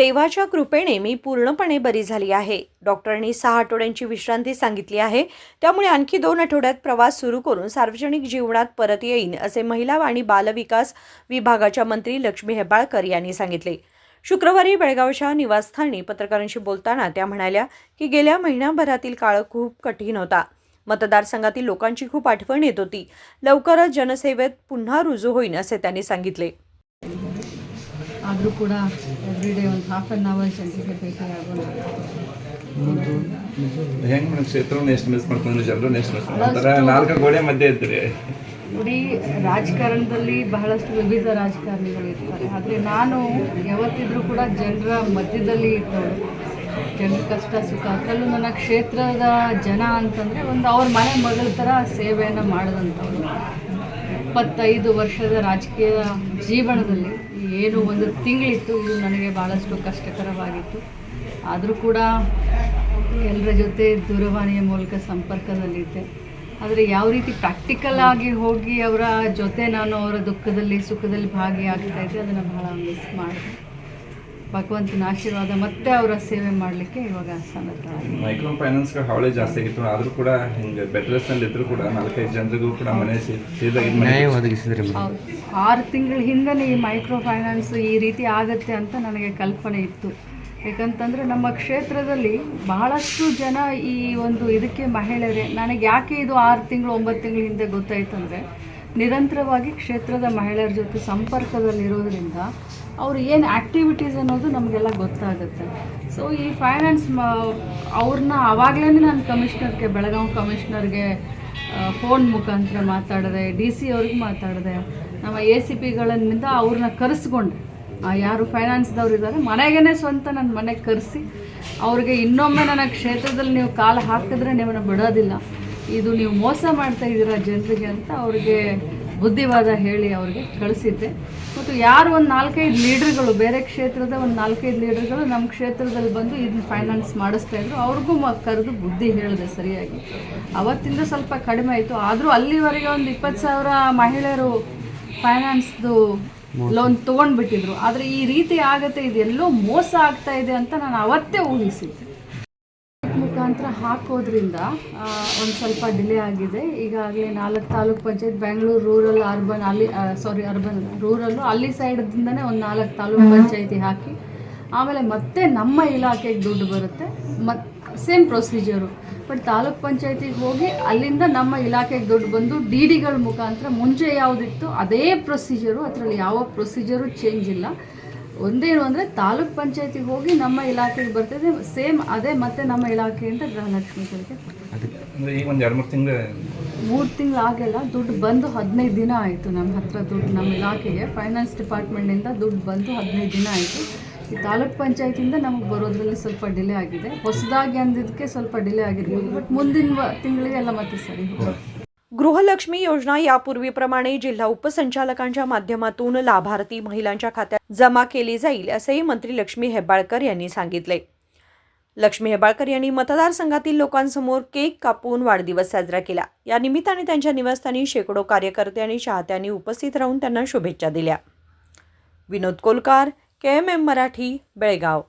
देवाच्या कृपेने मी पूर्णपणे बरी झाली आहे। डॉक्टरांनी 6 आठवड्यांची विश्रांती सांगितली आहे। त्यामुळे आणखी 2 आठवड्यात प्रवास सुरू करून सार्वजनिक जीवनात परत येईन, असे महिला आणि बालविकास विभागाच्या मंत्री लक्ष्मी हेब्बाळकर यांनी सांगितले। शुक्रवारी बेळगावच्या निवासस्थानी पत्रकारांशी बोलताना त्या म्हणाल्या की गेल्या महिन्याभरातील काळ खूप कठीण होता। मतदारसंघातील लोकांची खूप आठवण येत होती। लवकरच जनसेवेत पुन्हा रुजू होईन, असे त्यांनी सांगितले। ಆದರೂ ಕೂಡ ಎವ್ರಿಡೇ ಒಂದು ಹಾಫ್ ಆನ್ ಅವರ್ ಜನರಿಗೆ ಭೇಟಿಯಾಗೋಣ। ಹೆಂಗೆ ಮೇಡಮ್ ಕ್ಷೇತ್ರವನ್ನು ಎಷ್ಟು ಮಿಸ್ ಮಾಡ್ಕೊಂಡು ಜನರನ್ನು ಎಷ್ಟು ಮಿಸ್ ಮಾಡ್ತಾರೆ? 4 ಗೋಡೆ ಮಧ್ಯೆ ಇರ್ತೀರಿ ನೋಡಿ, ರಾಜಕಾರಣದಲ್ಲಿ ಬಹಳಷ್ಟು ವಿವಿಧ ರಾಜಕಾರಣಿಗಳು ಇರ್ತಾರೆ, ಆದರೆ ನಾನು ಯಾವತ್ತಿದ್ರೂ ಕೂಡ ಜನರ ಮಧ್ಯದಲ್ಲಿ ಇದ್ದವಳು। ಜನರ ಕಷ್ಟ ಸುಖ, ಅದರಲ್ಲೂ ನನ್ನ ಕ್ಷೇತ್ರದ ಜನ ಅಂತಂದರೆ ಒಂದು ಅವ್ರ ಮನೆ ಮಗಳ ಥರ ಸೇವೆಯನ್ನು ಮಾಡಿದಂಥವ್ರು। 25 ವರ್ಷದ ರಾಜಕೀಯ ಜೀವನದಲ್ಲಿ ಏನು ಒಂದು ತಿಂಗಳಿತ್ತು, ಇದು ನನಗೆ ಭಾಳಷ್ಟು ಕಷ್ಟಕರವಾಗಿತ್ತು। ಆದರೂ ಕೂಡ ಎಲ್ಲರ ಜೊತೆ ದೂರವಾಣಿಯ ಮೂಲಕ ಸಂಪರ್ಕದಲ್ಲಿದ್ದೆ, ಆದರೆ ಯಾವ ರೀತಿ ಪ್ರಾಕ್ಟಿಕಲ್ ಆಗಿ ಹೋಗಿ ಅವರ ಜೊತೆ ನಾನು ಅವರ ದುಃಖದಲ್ಲಿ ಸುಖದಲ್ಲಿ ಭಾಗಿಯಾಗ್ತಾಯಿದ್ದೆ, ಅದನ್ನು ಭಾಳ ಮಿಸ್ ಮಾಡಿದೆ। ಭಗವಂತನ ಆಶೀರ್ವಾದ ಮತ್ತೆ ಅವರ ಸೇವೆ ಮಾಡಲಿಕ್ಕೆ ಇವಾಗ ಸನ್ನದ್ಧವಾಗಿದೆ। ಮೈಕ್ರೋ ಫೈನಾನ್ಸ್ಗೆ ಹಾವಳಿ ಜಾಸ್ತಿ ಆಗಿತ್ತು, ಆದರೂ ಕೂಡ ಹಿಂಗೆ ಬೆಡ್ರೆಸ್ಟಲ್ಲಿ ಇದ್ದರೂ ಕೂಡ 4-5 ಜನರಿಗೂ ಕೂಡ ಮನೆ ನ್ಯಾಯ ಒದಗಿಸಿದ್ರೆ 6 ತಿಂಗಳ ಹಿಂದೆ ಈ ಮೈಕ್ರೋ ಫೈನಾನ್ಸ್ ಈ ರೀತಿ ಆಗುತ್ತೆ ಅಂತ ನನಗೆ ಕಲ್ಪನೆ ಇತ್ತು। ಯಾಕಂತಂದರೆ ನಮ್ಮ ಕ್ಷೇತ್ರದಲ್ಲಿ ಬಹಳಷ್ಟು ಜನ ಈ ಒಂದು ಇದಕ್ಕೆ ಮಹಿಳೆಯರೇ। ನನಗೆ ಯಾಕೆ ಇದು 6 ತಿಂಗಳು 9 ತಿಂಗಳ ಹಿಂದೆ ಗೊತ್ತಾಯ್ತು ಅಂದರೆ, ನಿರಂತರವಾಗಿ ಕ್ಷೇತ್ರದ ಮಹಿಳೆಯರ ಜೊತೆ ಸಂಪರ್ಕದಲ್ಲಿರೋದ್ರಿಂದ ಅವ್ರು ಏನು ಆ್ಯಕ್ಟಿವಿಟೀಸ್ ಅನ್ನೋದು ನಮಗೆಲ್ಲ ಗೊತ್ತಾಗುತ್ತೆ। ಸೊ ಈ ಫೈನಾನ್ಸ್ ಅವ್ರನ್ನ ಆವಾಗಲೇ ನಾನು ಕಮಿಷ್ನರ್ಗೆ, ಬೆಳಗಾವಿ ಕಮಿಷ್ನರ್ಗೆ ಫೋನ್ ಮುಖಾಂತರ ಮಾತಾಡಿದೆ, DC ಅವ್ರಿಗೆ ಮಾತಾಡಿದೆ, ನಮ್ಮ ACPಗಳಿಂದ ಅವ್ರನ್ನ ಕರೆಸ್ಕೊಂಡೆ। ಯಾರು ಫೈನಾನ್ಸ್ದವ್ರು ಇದ್ದಾರೆ ಮನೆಗೇ ಸ್ವಂತ ನನ್ನ ಮನೆಗೆ ಕರೆಸಿ ಅವ್ರಿಗೆ ಇನ್ನೊಮ್ಮೆ ನನ್ನ ಕ್ಷೇತ್ರದಲ್ಲಿ ನೀವು ಕಾಲು ಹಾಕಿದ್ರೆ ನಿಮ್ಮನ್ನು ಬಿಡೋದಿಲ್ಲ, ಇದು ನೀವು ಮೋಸ ಮಾಡ್ತಾ ಇದ್ದೀರಾ ಜನರಿಗೆ ಅಂತ ಅವ್ರಿಗೆ ಬುದ್ಧಿವಾದ ಹೇಳಿ ಅವ್ರಿಗೆ ಕಳಿಸಿದ್ದೆ। ಮತ್ತು ಯಾರು ಒಂದು 4-5 ಲೀಡರ್ಗಳು, ಬೇರೆ ಕ್ಷೇತ್ರದ ಒಂದು 4-5 ಲೀಡರ್ಗಳು ನಮ್ಮ ಕ್ಷೇತ್ರದಲ್ಲಿ ಬಂದು ಇದನ್ನ ಫೈನಾನ್ಸ್ ಮಾಡಿಸ್ತಾಯಿದ್ರು, ಅವ್ರಿಗೂ ಕರೆದು ಬುದ್ಧಿ ಹೇಳಿದೆ ಸರಿಯಾಗಿ। ಅವತ್ತಿಂದ ಸ್ವಲ್ಪ ಕಡಿಮೆ ಆಯಿತು, ಆದರೂ ಅಲ್ಲಿವರೆಗೆ ಒಂದು 20,000 ಮಹಿಳೆಯರು ಫೈನಾನ್ಸ್ದು ಲೋನ್ ತೊಗೊಂಡ್ಬಿಟ್ಟಿದ್ರು। ಆದರೆ ಈ ರೀತಿ ಆಗುತ್ತೆ, ಇದೆಲ್ಲೋ ಮೋಸ ಆಗ್ತಾ ಇದೆ ಅಂತ ನಾನು ಅವತ್ತೇ ಊಹಿಸಿದ್ದೆ। ಮುಖಾಂತರ ಹಾಕೋದ್ರಿಂದ ಒಂದು ಸ್ವಲ್ಪ ಡಿಲೇ ಆಗಿದೆ। ಈಗಾಗಲೇ 4 taluk panchayat, Bengaluru rural urban, urban rural ಅಲ್ಲಿ ಸೈಡ್ದಿಂದನೇ ಒಂದು 4 ತಾಲೂಕ್ ಪಂಚಾಯತಿ ಹಾಕಿ ಆಮೇಲೆ ಮತ್ತೆ ನಮ್ಮ ಇಲಾಖೆಗೆ ದುಡ್ಡು ಬರುತ್ತೆ, ಸೇಮ್ ಪ್ರೊಸೀಜರು। ಬಟ್ ತಾಲೂಕ್ ಪಂಚಾಯತಿಗೆ ಹೋಗಿ ಅಲ್ಲಿಂದ ನಮ್ಮ ಇಲಾಖೆಗೆ ದುಡ್ಡು ಬಂದು DDಗಳ ಮುಖಾಂತರ ಮುಂಚೆ ಯಾವುದಿತ್ತು ಅದೇ ಪ್ರೊಸೀಜರು, ಅದರಲ್ಲಿ ಯಾವ ಪ್ರೊಸೀಜರು ಚೇಂಜ್ ಇಲ್ಲ। ಒಂದೇನು ಅಂದರೆ ತಾಲೂಕ್ ಪಂಚಾಯತಿಗೆ ಹೋಗಿ ನಮ್ಮ ಇಲಾಖೆಗೆ ಬರ್ತಿದೆ, ಸೇಮ್ ಅದೇ ಮತ್ತೆ ನಮ್ಮ ಇಲಾಖೆಯಿಂದ ಗೃಹಲಕ್ಷ್ಮಿಗಳಿಗೆ ಈಗ ಒಂದು 2-3 ತಿಂಗಳು 3 ತಿಂಗಳು ಆಗಿಲ್ಲ, ದುಡ್ಡು ಬಂದು 15 ದಿನ ಆಯಿತು। ನಮ್ಮ ಹತ್ರ ದುಡ್ಡು ನಮ್ಮ ಇಲಾಖೆಗೆ ಫೈನಾನ್ಸ್ ಡಿಪಾರ್ಟ್ಮೆಂಟಿಂದ ದುಡ್ಡು ಬಂದು 15 ದಿನ ಆಯಿತು। ಈ ತಾಲೂಕ್ ಪಂಚಾಯತಿಯಿಂದ ನಮಗೆ ಬರೋದ್ರಲ್ಲಿ ಸ್ವಲ್ಪ ಡಿಲೇ ಆಗಿದೆ, ಹೊಸದಾಗಿ ಅಂದಿದ್ದಕ್ಕೆ ಸ್ವಲ್ಪ ಡಿಲೇ ಆಗಿರ್ಬೋದು, ಬಟ್ ಮುಂದಿನ ತಿಂಗಳಿಗೆ ಎಲ್ಲ ಮತ್ತೆ ಸರಿ ಹೋಗುತ್ತೆ। गृहलक्ष्मी योजना यापूर्वीप्रमाणे जिल्हा उपसंचालकांच्या माध्यमातून लाभार्थी महिलांच्या खात्यात जमा केली जाईल, असेही मंत्री लक्ष्मी हेब्बाळकर यांनी सांगितले। लक्ष्मी हेब्बाळकर यांनी मतदारसंघातील लोकांसमोर केक कापून वाढदिवस साजरा केला। या निमित्ताने त्यांच्या निवासस्थानी शेकडो कार्यकर्ते आणि चाहत्यांनी उपस्थित राहून त्यांना शुभेच्छा दिल्या। विनोद कोलकार, KMM मराठी, बेळगाव।